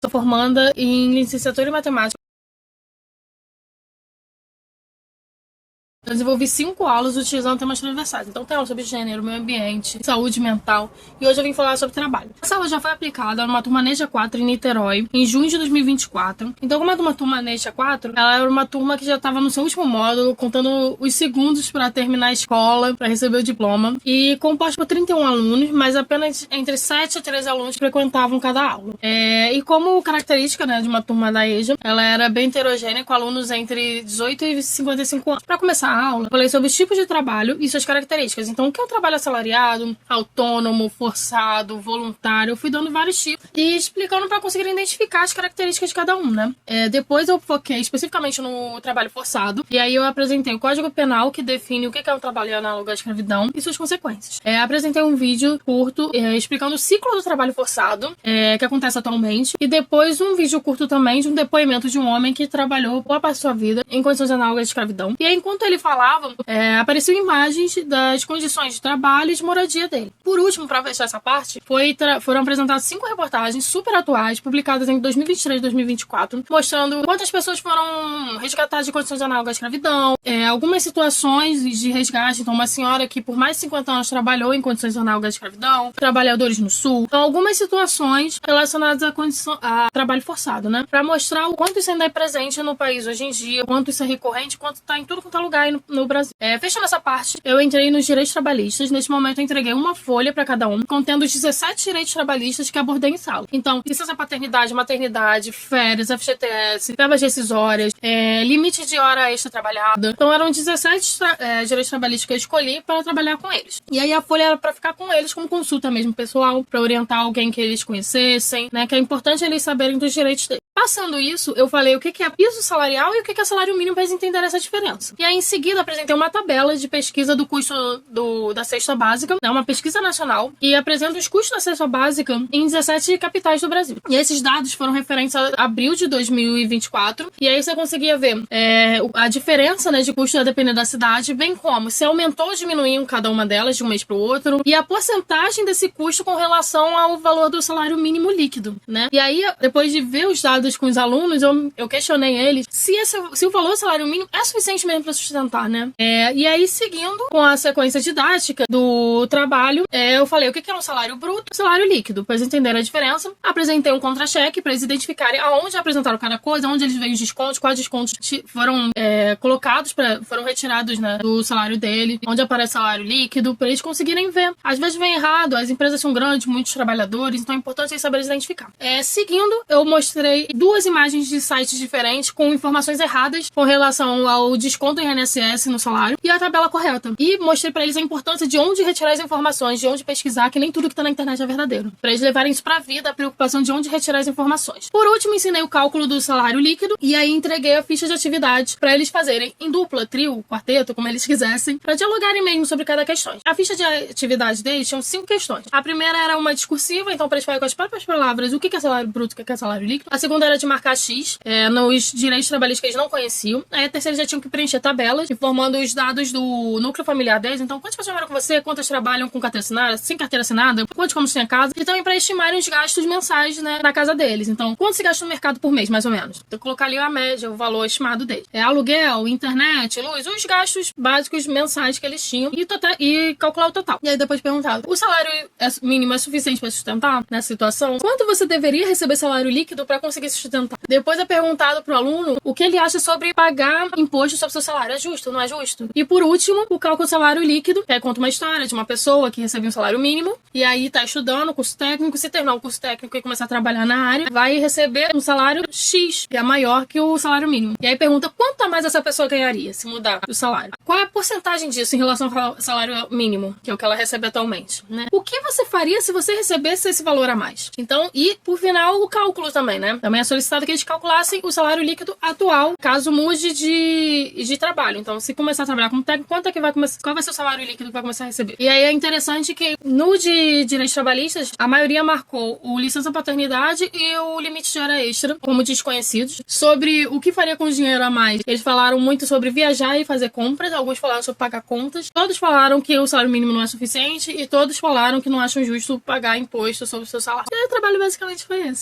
Sou formanda em licenciatura em matemática. Eu desenvolvi 5 aulas utilizando temas transversais. Então tem aula sobre gênero, meio ambiente, saúde mental. E hoje eu vim falar sobre trabalho. Essa aula já foi aplicada numa turma NEJA 4 em Niterói, em junho de 2024. Então, como é uma turma NEJA 4, ela era uma turma que já estava no seu último módulo, contando os segundos para terminar a escola, para receber o diploma. E composta por 31 alunos, mas apenas entre 7 a 13 alunos frequentavam cada aula. E como característica, né, de uma turma da EJA, ela era bem heterogênea, com alunos entre 18 e 55 anos. Para começar a aula, eu falei sobre os tipos de trabalho e suas características. Então, o que é o trabalho assalariado, autônomo, forçado, voluntário? Eu fui dando vários tipos e explicando para conseguir identificar as características de cada um, né? Depois eu foquei especificamente no trabalho forçado, e aí eu apresentei o Código Penal, que define o que é o trabalho análogo à escravidão e suas consequências. Apresentei um vídeo curto explicando o ciclo do trabalho forçado, que acontece atualmente, e depois um vídeo curto também de um depoimento de um homem que trabalhou boa parte da sua vida em condições análogas à escravidão. E aí, enquanto ele falava, apareciam imagens das condições de trabalho e de moradia dele. Por último, para fechar essa parte, foram apresentadas 5 reportagens super atuais, publicadas em 2023 e 2024, mostrando quantas pessoas foram resgatadas de condições análogas à escravidão, algumas situações de resgate. Então, uma senhora que por mais de 50 anos trabalhou em condições análogas à escravidão, trabalhadores no Sul. Então, algumas situações relacionadas a trabalho forçado, né? Para mostrar o quanto isso ainda é presente no país hoje em dia, quanto isso é recorrente, quanto está em tudo quanto é lugar no Brasil. Fechando essa parte, eu entrei nos direitos trabalhistas. Neste momento, eu entreguei uma folha para cada um, contendo os 17 direitos trabalhistas que abordei em sala. Então, licença paternidade, maternidade, férias, FGTS, verbas decisórias, limite de hora extra trabalhada. Então, eram 17 direitos trabalhistas que eu escolhi para trabalhar com eles. E aí, a folha era para ficar com eles como consulta mesmo pessoal, para orientar alguém que eles conhecessem, né? Que é importante eles saberem dos direitos deles. Passando isso, eu falei o que é piso salarial e o que é salário mínimo para eles entenderem essa diferença. E aí, em seguida, apresentei uma tabela de pesquisa do custo da cesta básica, né, uma pesquisa nacional, e apresenta os custos da cesta básica em 17 capitais do Brasil. E esses dados foram referentes a abril de 2024, e aí você conseguia ver a diferença, né, de custo a depender da cidade, bem como se aumentou ou diminuiu em cada uma delas de um mês para o outro, e a porcentagem desse custo com relação ao valor do salário mínimo líquido, né? E aí, depois de ver os dados com os alunos, eu questionei eles se o valor do salário mínimo é suficiente mesmo para sustentar, né? E aí, seguindo com a sequência didática do trabalho, eu falei o que é um salário bruto e salário líquido, para eles entenderem a diferença. Apresentei um contra-cheque para eles identificarem aonde apresentaram cada coisa, onde eles veem os descontos, quais descontos foram colocados, foram retirados, né, do salário dele, onde aparece salário líquido, para eles conseguirem ver. Às vezes vem errado, as empresas são grandes, muitos trabalhadores, então é importante eles saberem identificar. Seguindo, eu mostrei 2 imagens de sites diferentes com informações erradas com relação ao desconto em INSS no salário e a tabela correta. E mostrei pra eles a importância de onde retirar as informações, de onde pesquisar, que nem tudo que tá na internet é verdadeiro. Pra eles levarem isso pra vida, a preocupação de onde retirar as informações. Por último, ensinei o cálculo do salário líquido e aí entreguei a ficha de atividade pra eles fazerem em dupla, trio, quarteto, como eles quisessem, pra dialogarem mesmo sobre cada questão. A ficha de atividade deles tinha 5 questões. A primeira era uma discursiva, então pra eles falarem com as próprias palavras o que é salário bruto, o que é salário líquido. A segunda era de marcar X nos direitos trabalhistas que eles não conheciam. Aí a terceira já tinham que preencher tabelas, informando os dados do núcleo familiar deles. Então, quantas pessoas moram com você, quantas trabalham com carteira assinada, sem carteira assinada, quantos como tem a casa. E também para estimarem os gastos mensais, né, na casa deles. Então, quanto se gasta no mercado por mês, mais ou menos? Então, colocar ali a média, o valor estimado deles. Aluguel, internet, luz, os gastos básicos mensais que eles tinham e calcular o total. E aí depois perguntado, o salário mínimo é suficiente para sustentar nessa situação? Quanto você deveria receber salário líquido para conseguir sustentar? Depois é perguntado pro aluno o que ele acha sobre pagar imposto sobre seu salário. É justo, não é justo? E por último, o cálculo do salário líquido, que conta uma história de uma pessoa que recebeu um salário mínimo e aí tá estudando curso técnico. Se terminar o curso técnico e começar a trabalhar na área, vai receber um salário X, que é maior que o salário mínimo. E aí pergunta quanto a mais essa pessoa ganharia se mudar o salário. Qual é a porcentagem disso em relação ao salário mínimo, que é o que ela recebe atualmente, né? O que você faria se você recebesse esse valor a mais? Então, e por final, o cálculo também, né? Também é solicitado que eles calculassem o salário líquido atual, caso mude de trabalho. Então, se começar a trabalhar como técnico, quanto é que vai começar? Qual vai ser o salário líquido que vai começar a receber? E aí é interessante que no de direitos trabalhistas, a maioria marcou o licença paternidade e o limite de hora extra como desconhecidos. Sobre o que faria com o dinheiro a mais, eles falaram muito sobre viajar e fazer compras, alguns falaram sobre pagar contas, todos falaram que o salário mínimo não é suficiente e todos falaram que não acham justo pagar imposto sobre o seu salário. E aí, o trabalho basicamente foi esse.